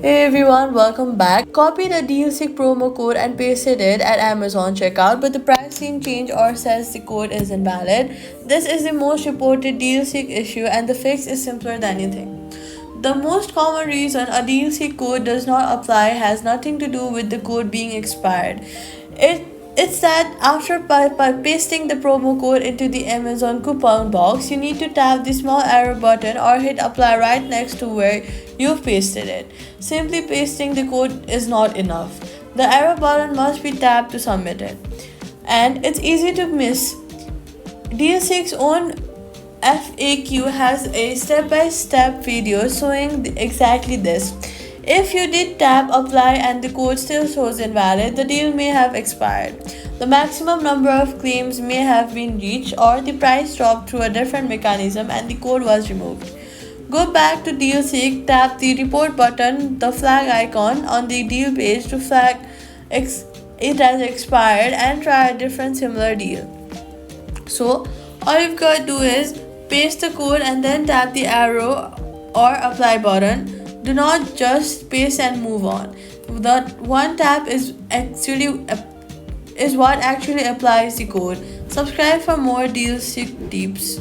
Hey everyone, welcome back. Copied a DealSeek promo code and pasted it at Amazon checkout, but the price seemed changed or says the code is invalid. This is the most reported DealSeek issue, and the fix is simpler than you think. The most common reason a DealSeek code does not apply has nothing to do with the code being expired. It it's that after pasting the promo code into the Amazon coupon box, you need to tap the small arrow button or hit apply right next to where you've pasted it. Simply pasting the code is not enough. The arrow button must be tapped to submit it. And it's easy to miss. DealSeek's own FAQ has a step-by-step video showing exactly this. If you did tap apply and the code still shows invalid, the deal may have expired. The maximum number of claims may have been reached, or the price dropped through a different mechanism and the code was removed. Go back to DealSeek, tap the report button, the flag icon on the deal page to flag it as expired, and try a different similar deal. So all you've got to do is paste the code and then tap the arrow or apply button. Do not just paste and move on. That one tap is what actually applies the code. Subscribe for more deal tips.